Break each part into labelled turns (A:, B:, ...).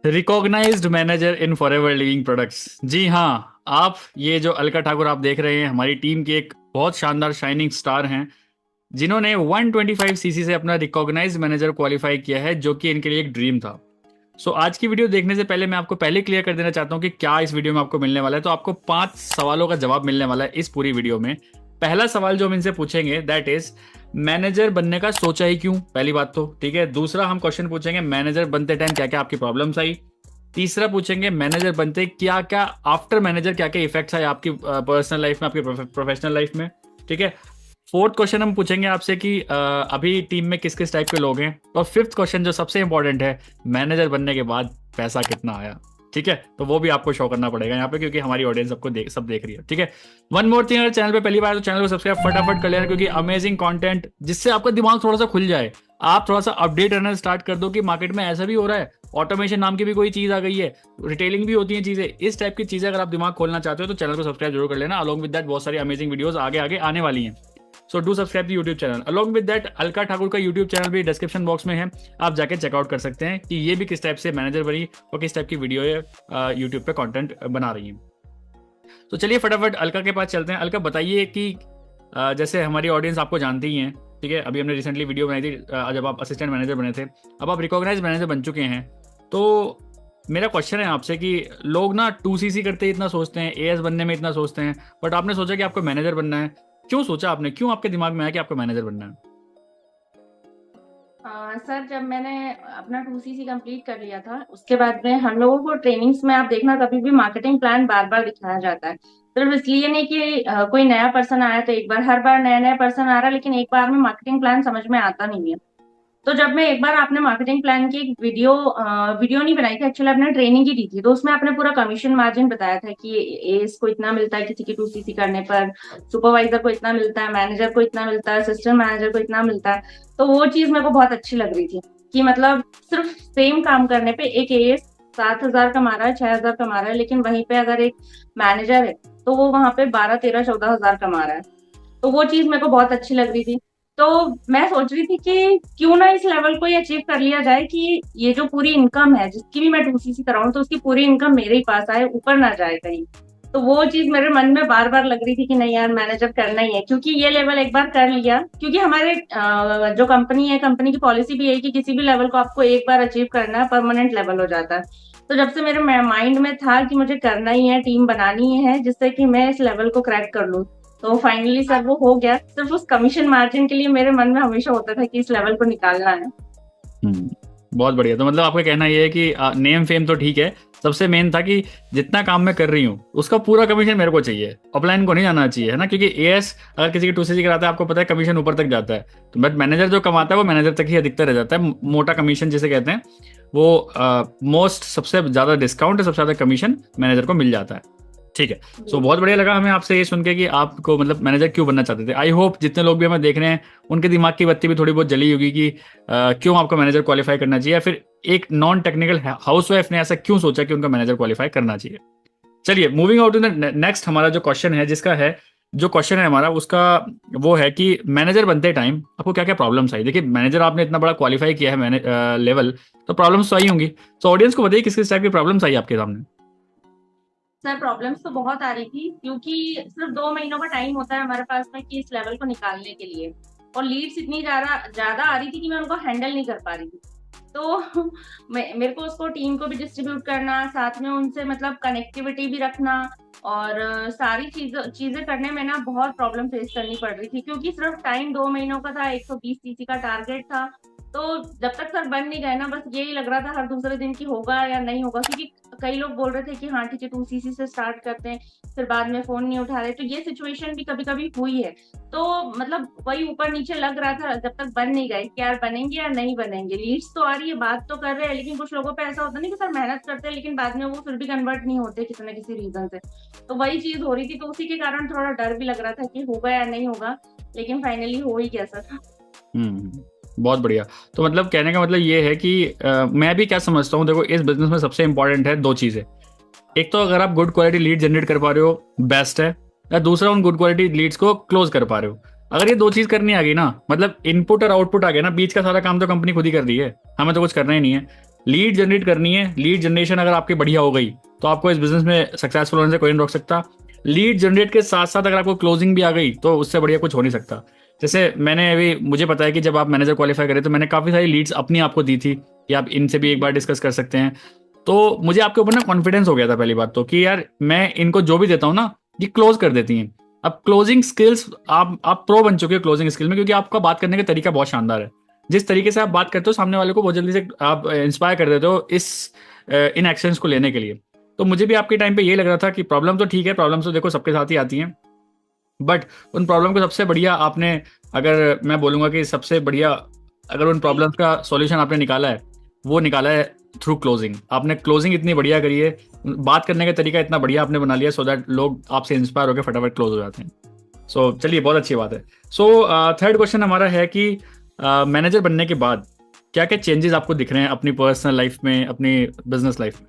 A: Recognised manager इन forever living products. जी हाँ, आप ये जो अलका ठाकुर आप देख रहे हैं हमारी टीम की एक बहुत शानदार शाइनिंग स्टार हैं, जिन्होंने 125 सीसी से अपना रिकॉग्नाइज्ड मैनेजर क्वालिफाई किया है, जो कि इनके लिए एक ड्रीम था। आज की वीडियो देखने से पहले मैं आपको पहले क्लियर कर देना चाहता हूँ कि क्या इस वीडियो में आपको मिलने वाला है। तो आपको 5 सवालों का जवाब मिलने वाला है इस पूरी वीडियो में। पहला सवाल जो हम इनसे पूछेंगे दैट इज मैनेजर बनने का सोचा ही क्यों, पहली बात तो ठीक है। दूसरा हम क्वेश्चन पूछेंगे मैनेजर बनते टाइम क्या क्या आपकी प्रॉब्लम्स आई। तीसरा पूछेंगे मैनेजर बनते क्या क्या आफ्टर मैनेजर क्या क्या इफेक्ट्स आए आपकी पर्सनल लाइफ में, आपकी प्रोफेशनल लाइफ में, ठीक है। फोर्थ क्वेश्चन हम पूछेंगे आपसे कि अभी टीम में किस किस टाइप के लोग हैं। और फिफ्थ क्वेश्चन जो सबसे इंपॉर्टेंट है, मैनेजर बनने के बाद पैसा कितना आया, ठीक है। तो वो भी आपको शो करना पड़ेगा यहाँ पे, क्योंकि हमारी ऑडियंस सबको सब देख रही है, ठीक है। वन मोर थिंग, अगर चैनल पे पहली बार तो चैनल को सब्सक्राइब फटाफट कर लेना, क्योंकि अमेजिंग कंटेंट जिससे आपका दिमाग थोड़ा सा खुल जाए, आप थोड़ा सा अपडेट रहना स्टार्ट कर दो कि मार्केट में ऐसा भी हो रहा है, ऑटोमेशन नाम की भी कोई चीज आ गई है, रिटेलिंग भी होती है चीजें, इस टाइप की चीजें अगर आप दिमाग खोलना चाहते हो तो चैनल को सब्सक्राइब जरूर कर लेना। अलॉन्ग विद दैट बहुत सारी अमेजिंग वीडियोस आगे आगे आने वाली हैं। So do subscribe the YouTube channel. Along with that Alka Thakur का यूट्यूब चैनल भी डिस्क्रिप्शन बॉक्स में है, आप जाके चेकआउट कर सकते हैं कि ये भी किस टाइप से मैनेजर बनी और किस टाइप की वीडियो यूट्यूब पे कंटेंट बना रही है। तो चलिए फटाफट अलका के पास चलते हैं। अलका बताइए कि जैसे हमारी ऑडियंस आपको जानती ही है, ठीक है। अभी हमने रिसेंटली वीडियो बनाई थी जब आप असिस्टेंट मैनेजर बने थे, अब आप रिकॉग्नाइज मैनेजर बन चुके हैं। तो मेरा क्वेश्चन है आपसे कि लोग ना 2CC करते ही इतना सोचते हैं, एएस बनने में इतना सोचते हैं, बट आपने सोचा कि आपको मैनेजर बनना है। क्यों सोचा आपने, क्यों आपके दिमाग में आया कि आपको मैनेजर बनना है?
B: सर, जब मैंने अपना 2CC कंप्लीट कर लिया था उसके बाद में हम लोगों को ट्रेनिंग्स में आप देखना कभी भी मार्केटिंग प्लान बार बार दिखाया जाता है। सिर्फ इसलिए नहीं कि कोई नया पर्सन आया तो एक बार, हर बार नया नया पर्सन आ रहा है लेकिन एक बार में मार्केटिंग प्लान समझ में आता नहीं है। तो जब मैं एक बार आपने मार्केटिंग प्लान की एक वीडियो नहीं बनाई थी, एक्चुअली आपने ट्रेनिंग ही दी थी, तो उसमें आपने पूरा कमीशन मार्जिन बताया था कि एस को इतना मिलता है किसी की 2CC करने पर, सुपरवाइजर को इतना मिलता है, मैनेजर को इतना मिलता है, असिस्टेंट मैनेजर को इतना मिलता है। तो वो चीज मेरे को बहुत अच्छी लग रही थी कि मतलब सिर्फ सेम काम करने पे एक एएस 7,000 कमा रहा है, 6,000 कमा रहा है, लेकिन वहीं पे अगर एक मैनेजर है तो वो वहां पे 12, 13, 14,000 कमा रहा है। तो वो चीज मेरे को बहुत अच्छी लग रही थी। तो मैं सोच रही थी कि क्यों ना इस लेवल को ये अचीव कर लिया जाए कि ये जो पूरी इनकम है जिसकी भी मैं 2CC कराऊं तो उसकी पूरी इनकम मेरे ही पास आए, ऊपर ना जाए कहीं। तो वो चीज मेरे मन में बार बार लग रही थी कि नहीं यार, मैनेजर करना ही है, क्योंकि ये लेवल एक बार कर लिया, क्योंकि हमारे जो कंपनी है, कंपनी की पॉलिसी भी है कि किसी भी लेवल को आपको एक बार अचीव करना है, परमानेंट लेवल हो जाता है। तो जब से मेरे माइंड में था कि मुझे करना ही है, टीम बनानी है जिससे कि मैं इस लेवल को क्रैक कर लूं, तो फाइनली सर वो हो गया। सिर्फ उस कमीशन मार्जिन के लिए मेरे मन में हमेशा होता था कि इस लेवल को निकालना है।
A: हम्म, बहुत बढ़िया। तो मतलब आपका कहना ये है कि नेम फेम तो ठीक है, सबसे मेन था कि जितना काम मैं कर रही हूँ उसका पूरा कमीशन मेरे को चाहिए, अपलाइन को नहीं जाना चाहिए, है ना। क्योंकि एएस अगर किसी की 2CC कराता है आपको पता है कमीशन ऊपर तक जाता है, तो बट मैनेजर जो कमाता है वो मैनेजर तक ही अधिकतर रह जाता है। मोटा कमीशन जिसे कहते हैं वो मोस्ट सबसे ज्यादा डिस्काउंट, सबसे ज्यादा कमीशन मैनेजर को मिल जाता है, ठीक है। बहुत बढ़िया लगा हमें आपसे ये सुन के कि आपको मतलब मैनेजर क्यों बनना चाहते थे। आई होप जितने लोग भी हमें देख रहे हैं उनके दिमाग की बत्ती भी थोड़ी बहुत जली होगी कि क्यों आपको मैनेजर क्वालिफाई करना चाहिए, या फिर एक नॉन टेक्निकल हाउसवाइफ ने ऐसा क्यों सोचा कि उनका मैनेजर क्वालिफाई करना चाहिए। चलिए moving out to the next, हमारा जो क्वेश्चन है जिसका है, जो क्वेश्चन है हमारा उसका वो है कि मैनेजर बनते टाइम आपको क्या क्या प्रॉब्लम्स आई। देखिए मैनेजर आपने इतना बड़ा क्वालिफाई किया है मैंने लेवल, तो प्रॉब्लम्स तो आई होंगी। तो ऑडियंस को बताइए किस किस टाइप की प्रॉब्लम्स आई आपके सामने।
B: सर, प्रॉब्लम्स तो बहुत आ रही थी क्योंकि सिर्फ 2 महीनों का टाइम होता है हमारे पास में कि इस लेवल को निकालने के लिए, और लीड्स इतनी ज्यादा ज्यादा आ रही थी कि मैं उनको हैंडल नहीं कर पा रही थी। तो मेरे को उसको टीम को भी डिस्ट्रीब्यूट करना, साथ में उनसे मतलब कनेक्टिविटी भी रखना, और सारी चीजें करने में ना बहुत प्रॉब्लम फेस करनी पड़ रही थी, क्योंकि सिर्फ टाइम 2 महीनों का था, 120CC का टारगेट था। तो जब तक सर बन नहीं गए ना, बस यही लग रहा था हर दूसरे दिन की होगा या नहीं होगा, क्योंकि कई लोग बोल रहे थे कि हाँ ठीक है 2CC से स्टार्ट करते हैं, फिर बाद में फोन नहीं उठा रहे। तो ये सिचुएशन भी कभी कभी हुई है। तो मतलब वही ऊपर नीचे लग रहा था जब तक बन नहीं गए कि यार बनेंगे या नहीं बनेंगे। लीड्स तो आ रही है, बात तो कर रहे हैं, लेकिन कुछ लोगों पे ऐसा होता नहीं कि सर मेहनत करते हैं लेकिन बाद में वो फिर भी कन्वर्ट नहीं होते किसी न किसी रीजन से। तो वही चीज हो रही थी, तो उसी के कारण थोड़ा डर भी लग रहा था कि होगा या नहीं होगा, लेकिन फाइनली हो ही गया सर।
A: बहुत बढ़िया। तो मतलब कहने का मतलब ये है कि मैं भी क्या समझता हूँ, देखो इस बिजनेस में सबसे इंपॉर्टेंट है दो चीजें। एक तो अगर आप गुड क्वालिटी लीड जनरेट कर पा रहे हो बेस्ट है, या दूसरा उन गुड क्वालिटी लीड्स को क्लोज कर पा रहे हो। अगर ये दो चीज करनी आ गई ना, मतलब इनपुट और आउटपुट आ गया ना, बीच का सारा काम तो कंपनी खुद ही कर रही है, हमें तो कुछ करना ही नहीं है। लीड जनरेट करनी है। लीड जनरेशन अगर आपकी बढ़िया हो गई तो आपको इस बिजनेस में सक्सेसफुल होने से कोई नहीं रोक सकता। लीड जनरेट के साथ साथ अगर आपको क्लोजिंग भी आ गई तो उससे बढ़िया कुछ हो नहीं सकता। जैसे मैंने अभी, मुझे पता है कि जब आप मैनेजर क्वालिफाई करें तो मैंने काफ़ी सारी लीड्स अपनी आपको दी थी कि आप इनसे भी एक बार डिस्कस कर सकते हैं। तो मुझे आपके ऊपर ना कॉन्फिडेंस हो गया था पहली बात तो, कि यार मैं इनको जो भी देता हूँ ना ये क्लोज कर देती हैं। अब क्लोजिंग स्किल्स आप प्रो बन चुके हो क्लोजिंग स्किल में, क्योंकि आपका बात करने का तरीका बहुत शानदार है। जिस तरीके से आप बात करते हो सामने वाले को बहुत जल्दी से आप इंस्पायर कर देते हो इस इन एक्शंस को लेने के लिए। तो मुझे भी आपके टाइम पे ये लग रहा था कि प्रॉब्लम तो ठीक है, प्रॉब्लम तो देखो सबके साथ ही आती हैं, बट उन प्रॉब्लम को सबसे बढ़िया आपने, अगर मैं बोलूँगा कि सबसे बढ़िया अगर उन प्रॉब्लम्स का सॉल्यूशन आपने निकाला है, वो निकाला है थ्रू क्लोजिंग। आपने क्लोजिंग इतनी बढ़िया करी है, बात करने का तरीका इतना बढ़िया आपने बना लिया, सो दैट लोग आपसे इंस्पायर होकर फटाफट क्लोज हो जाते हैं। सो चलिए, बहुत अच्छी बात है। सो थर्ड क्वेश्चन हमारा है कि मैनेजर बनने के बाद क्या क्या चेंजेस आपको दिख रहे हैं अपनी पर्सनल लाइफ में, अपनी बिजनेस लाइफ में?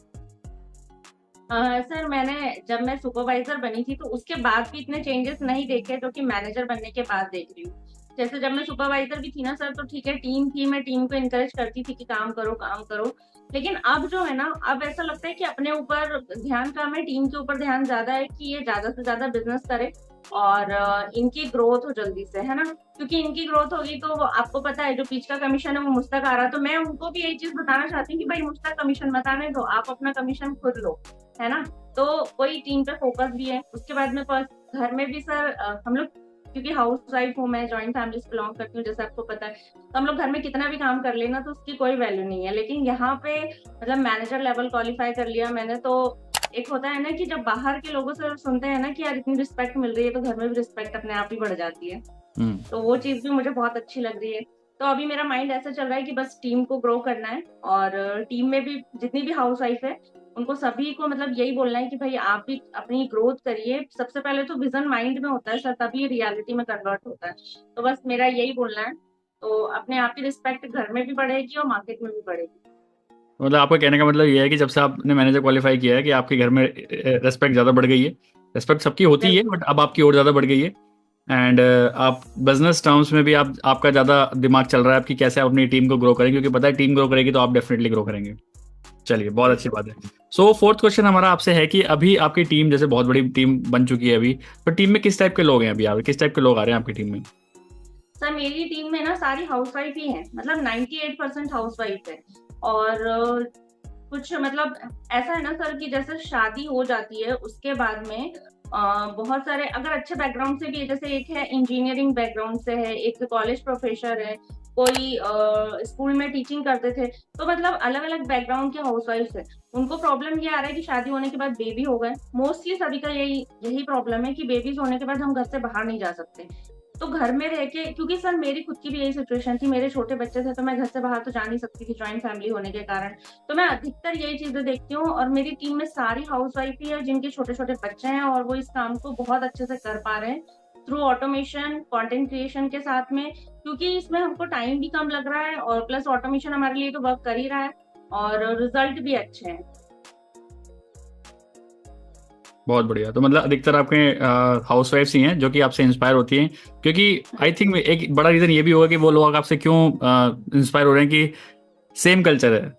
B: सर मैंने जब मैं सुपरवाइजर बनी थी तो उसके बाद भी इतने चेंजेस नहीं देखे जो कि मैनेजर बनने के बाद देख रही हूँ। जैसे जब मैं सुपरवाइजर भी थी ना सर, तो ठीक है टीम थी, मैं टीम को इनकरेज करती थी कि काम करो काम करो। लेकिन अब जो है ना, अब ऐसा लगता है कि अपने ऊपर ध्यान कम है, टीम के ऊपर ध्यान ज्यादा है कि ये ज्यादा से ज्यादा बिजनेस करे और इनकी ग्रोथ हो जल्दी से, है ना। क्योंकि इनकी ग्रोथ होगी तो आपको पता है जो पिच का कमीशन है वो मुझ तक आ रहा है, तो मैं उनको भी यही चीज बताना चाहती हूँ कि भाई मुझ तक कमीशन मत आने दो, आप अपना कमीशन खुद लो, है ना। तो वही टीम पे फोकस भी है। उसके बाद में घर में भी सर हम लोग, क्योंकि हाउस वाइफ हूँ मैं, जॉइंट फैमिली से बिलोंग करती हूँ जैसे आपको पता है, तो हम लोग घर में कितना भी काम कर लेना तो उसकी कोई वैल्यू नहीं है। लेकिन यहाँ पे मतलब मैनेजर लेवल क्वालिफाई कर लिया मैंने, तो एक होता है ना कि जब बाहर के लोगों से सुनते हैं ना कि यार इतनी रिस्पेक्ट मिल रही है, तो घर में भी रिस्पेक्ट अपने आप ही बढ़ जाती है।
A: हम्म।
B: तो वो चीज भी मुझे बहुत अच्छी लग रही है। तो अभी मेरा माइंड ऐसा चल रहा है कि बस टीम को ग्रो करना है, और टीम में भी जितनी भी हाउस वाइफ है उनको सभी को मतलब यही बोलना है कि भाई आप भी अपनी ग्रोथ करिए। सबसे पहले तो विजन माइंड में होता है सर, तभी रियलिटी में कन्वर्ट होता है। तो बस मेरा यही बोलना है। तो अपने आप की रिस्पेक्ट घर में भी बढ़ेगी और मार्केट में भी बढ़ेगी।
A: मतलब आपका कहने का मतलब ये है कि जब से आपने मैनेजर क्वालिफाई किया है कि आपके घर में रेस्पेक्ट ज़्यादा बढ़ गई है। रेस्पेक्ट सबकी होती है,
B: बिल्कुल।
A: बट अब आपकी और ज़्यादा बढ़ गई है। एंड आप बिजनेस टर्म्स में भी आपका ज़्यादा दिमाग चल रहा है आपकी, कैसे आप अपनी टीम को ग्रो करें, क्योंकि पता है टीम ग्रो करेगी तो आप डेफिनेटली ग्रो करेंगे। चलिए, बहुत अच्छी
B: बिल्कुल।
A: बात है। सो फोर्थ क्वेश्चन हमारा आपसे है कि अभी आपकी टीम जैसे बहुत बड़ी टीम बन चुकी है अभी, तो टीम में किस टाइप के लोग हैं अभी, आप किस टाइप के लोग आ रहे हैं आपकी टीम में?
B: सर मेरी टीम में ना सारी हाउसवाइफ ही हैं, मतलब 98% हाउसवाइफ है। और कुछ मतलब ऐसा है ना सर कि जैसे शादी हो जाती है उसके बाद में बहुत सारे अगर अच्छे बैकग्राउंड से भी है, जैसे एक है इंजीनियरिंग बैकग्राउंड से है, एक कॉलेज प्रोफेसर है, कोई स्कूल में टीचिंग करते थे। तो मतलब अलग अलग बैकग्राउंड के हाउसवाइफ है। उनको प्रॉब्लम ये आ रहा है कि शादी होने के बाद बेबी हो गए, मोस्टली सभी का यही यही प्रॉब्लम है कि बेबीज होने के बाद हम घर से बाहर नहीं जा सकते। तो घर में रह के, क्योंकि सर मेरी खुद की भी यही सिचुएशन थी, मेरे छोटे बच्चे थे तो मैं घर से बाहर तो जा नहीं सकती थी जॉइंट फैमिली होने के कारण। तो मैं अधिकतर यही चीजें देखती हूँ, और मेरी टीम में सारी हाउसवाइफ ही है जिनके छोटे छोटे बच्चे हैं और वो इस काम को बहुत अच्छे से कर पा रहे हैं थ्रू ऑटोमेशन कंटेंट क्रिएशन के साथ में। क्योंकि इसमें हमको टाइम भी कम लग रहा है और प्लस ऑटोमेशन हमारे लिए तो वर्क कर ही रहा है, और रिजल्ट भी अच्छे हैं।
A: बहुत बढ़िया। तो मतलब अधिकतर आपके हाउस वाइफ्स ही हैं जो कि आपसे इंस्पायर होती हैं, क्योंकि आई थिंक एक बड़ा रीज़न ये भी होगा कि वो लोग आपसे क्यों इंस्पायर हो रहे हैं कि सेम कल्चर है,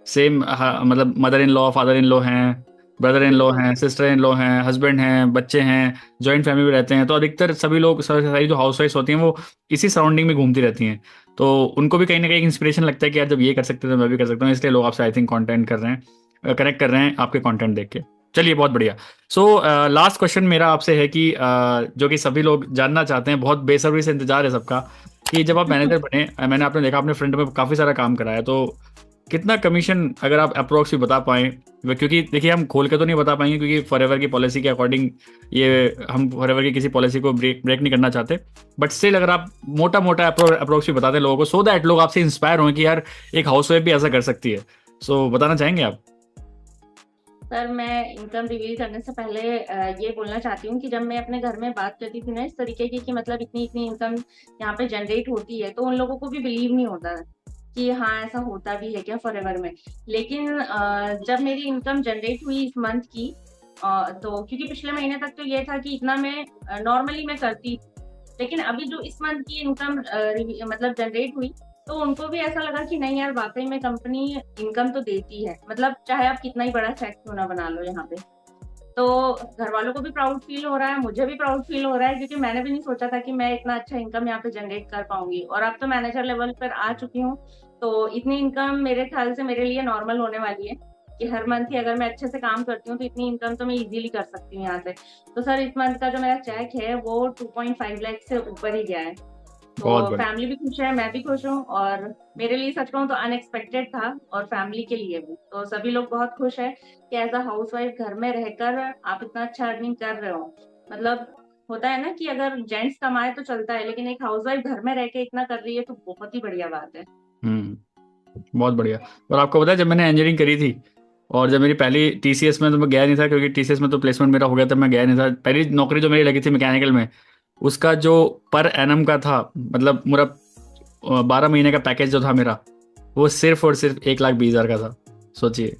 A: सेम, मतलब mother in law, father in law हैं, ब्रदर इन लॉ
B: बिल्कुल।
A: हैं, सिस्टर इन लॉ हैं, हस्बैंड हैं, बच्चे हैं, जॉइंट फैमिली में रहते हैं। तो अधिकतर सभी लोग, सारी जो हाउस वाइफ्स होती हैं वो इसी सराउंडिंग में घूमती रहती हैं। तो उनको भी कहीं ना कहीं इंस्पिरेशन लगता है कि यार जब ये कर सकते हैं तो मैं भी कर सकता हूँ, इसलिए लोग आपसे आई थिंक कॉन्टेंट कर रहे हैं, कनेक्ट कर रहे हैं आपके कॉन्टेंट देख के। चलिए, बहुत बढ़िया। सो लास्ट क्वेश्चन मेरा आपसे है कि जो कि सभी लोग जानना चाहते हैं, बहुत बेसब्री से इंतजार है सबका, कि जब आप मैनेजर बने, मैंने आपने देखा आपने फ्रंट में काफ़ी सारा काम कराया, तो कितना कमीशन अगर आप अप्रोक्स भी बता पाएं, क्योंकि देखिए हम खोल के तो नहीं बता पाएंगे क्योंकि फॉरएवर की पॉलिसी के अकॉर्डिंग, ये हम फॉरएवर की किसी पॉलिसी को ब्रेक नहीं करना चाहते। बट स्टिल अगर आप मोटा मोटा अप्रोक्स भी बताते लोगों को, सो दैट लोग आपसे इंस्पायर हों कि यार एक हाउस वाइफ भी ऐसा कर सकती है, सो बताना चाहेंगे आप?
B: सर मैं इनकम रिवील करने से पहले ये बोलना चाहती हूँ कि जब मैं अपने घर में बात करती थी ना इस तरीके की कि मतलब इतनी इतनी इनकम यहाँ पे जनरेट होती है, तो उन लोगों को भी बिलीव नहीं होता कि हाँ ऐसा होता भी है क्या फॉरएवर में। लेकिन जब मेरी इनकम जनरेट हुई इस मंथ की, तो क्योंकि पिछले महीने तक तो ये था कि इतना मैं नॉर्मली मैं करती, लेकिन अभी जो इस मंथ की इनकम मतलब जनरेट हुई तो उनको भी ऐसा लगा कि नहीं यार, वाकई में कंपनी इनकम तो देती है, मतलब चाहे आप कितना ही बड़ा चेक क्यों ना बना लो यहाँ पे। तो घर वालों को भी प्राउड फील हो रहा है, मुझे भी प्राउड फील हो रहा है, क्योंकि मैंने भी नहीं सोचा था कि मैं इतना अच्छा इनकम यहाँ पे जनरेट कर पाऊंगी, और अब तो मैनेजर लेवल पर आ चुकी हूँ। तो इतनी इनकम मेरे ख्याल से मेरे लिए नॉर्मल होने वाली है, कि हर मंथ ही अगर मैं अच्छे से काम करती हूँ तो इतनी इनकम तो मैं इजीली कर सकती हूँ यहाँ से। तो सर, इस मंथ का जो मेरा चेक है वो 2.5 लाख से ऊपर ही गया है।
A: बहुत
B: तो
A: बढ़िया।
B: फैमिली भी खुश है, मैं भी खुश हूँ, और मेरे लिए सच कहूँ तो अनएक्सपेक्टेड था, और फैमिली के लिए भी। तो सभी लोग बहुत खुश है कि एज अ हाउस वाइफ घर में रहकर आप इतना अच्छा अर्निंग कर रहे हो। मतलब होता है ना कि अगर जेंट्स कमाए तो चलता है, लेकिन एक हाउस वाइफ घर में रह के इतना कर रही है तो बहुत ही बढ़िया बात है।
A: बहुत बढ़िया। और आपको पता है, जब मैंने इंजीनियरिंग करी थी और जब मेरी पहली टीसीएस में, तो मैं गया नहीं था क्योंकि टीसीएस में तो प्लेसमेंट मेरा हो गया था, मैं गया नहीं था। पहली नौकरी जो मेरी लगी थी मैकेनिकल में, उसका जो पर एनम का था, मतलब मेरा 12 महीने का पैकेज जो था मेरा, वो सिर्फ और सिर्फ 1,20,000 का था। सोचिए,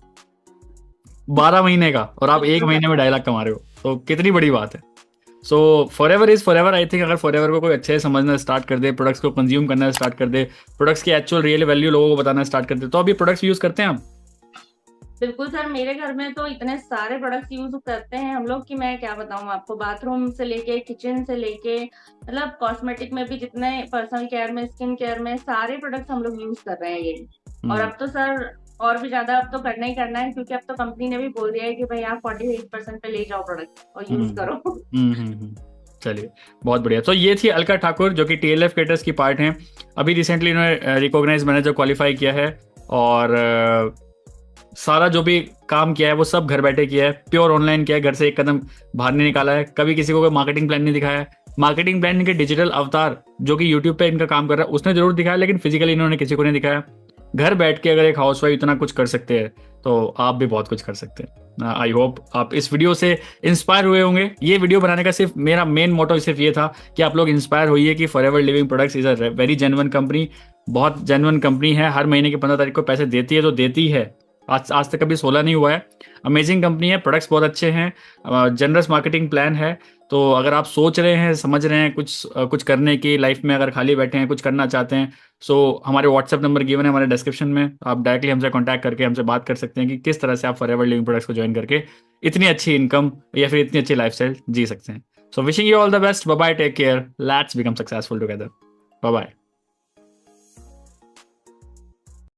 A: 12 महीने का, और आप एक
B: बिल्कुल सर।
A: महीने में 2.5 लाख कमा रहे हो, तो कितनी बड़ी बात है। So for ever is for ever. I think अगर फॉर एवर को कोई अच्छे से समझना स्टार्ट कर दे, प्रोडक्ट्स को कंज्यूम करना स्टार्ट कर दे, प्रोडक्ट्स की एक्चुअल रियल वैल्यू लोगों को बताना स्टार्ट कर दे, तो अभी प्रोडक्ट्स यूज करते हैं आप।
B: बिल्कुल सर, मेरे घर में तो इतने सारे प्रोडक्ट्स यूज करते हैं हम लोग कि मैं क्या बताऊं आपको। बाथरूम से लेके किचन से लेके, मतलब कॉस्मेटिक में भी, जितने पर्सनल केयर में, स्किन केयर में, सारे प्रोडक्ट्स हम लोग यूज कर रहे हैं ये। और
A: हम्म
B: अब तो सर और भी ज्यादा अब तो करना ही करना है, क्योंकि अब तो कंपनी ने भी बोल दिया है कि भाई आप 48% पे ले जाओ प्रोडक्ट और
A: हम्म
B: यूज करो।
A: चलिए, बहुत बढ़िया। तो ये थी अलका ठाकुर, जो कि टीएलएफ क्रिएटर्स की पार्ट हैं। अभी रिसेंटली इन्होंने रिकॉग्नाइज मैनेजर क्वालिफाई किया है, और सारा जो भी काम किया है वो सब घर बैठे किया है, प्योर ऑनलाइन किया है, घर से एक कदम बाहर नहीं निकाला है, कभी किसी को कोई मार्केटिंग प्लान नहीं दिखाया है। मार्केटिंग प्लान इनके डिजिटल अवतार जो कि यूट्यूब पे इनका काम कर रहा है उसने जरूर दिखाया, लेकिन फिजिकली इन्होंने किसी को नहीं दिखाया। घर बैठ के अगर एक हाउसवाइफ इतना कुछ कर सकते हैं, तो आप भी बहुत कुछ कर सकते हैं। आई होप आप इस वीडियो से इंस्पायर हुए होंगे। ये वीडियो बनाने का सिर्फ मेरा मेन मोटो सिर्फ ये था कि आप लोग इंस्पायर होइए कि forever living products is a very genuine company. बहुत जेन्युइन कंपनी है, हर महीने की 15 तारीख को पैसे देती है तो देती है। आज आज तक कभी 16 नहीं हुआ है। अमेजिंग कंपनी है, प्रोडक्ट्स बहुत अच्छे हैं, जनरस मार्केटिंग प्लान है। तो अगर आप सोच रहे हैं, समझ रहे हैं कुछ करने की लाइफ में, अगर खाली बैठे हैं, कुछ करना चाहते हैं, सो हमारे व्हाट्सएप नंबर गिवन है हमारे डिस्क्रिप्शन में। आप डायरेक्टली हमसे कांटेक्ट करके हमसे बात कर सकते हैं कि किस तरह से आप फॉरएवर लिविंग प्रोडक्ट्स को ज्वाइन करके इतनी अच्छी इनकम या फिर इतनी अच्छी लाइफस्टाइल जी सकते हैं। So wishing you all the best. Bye bye, take care, let's become successful together. Bye bye.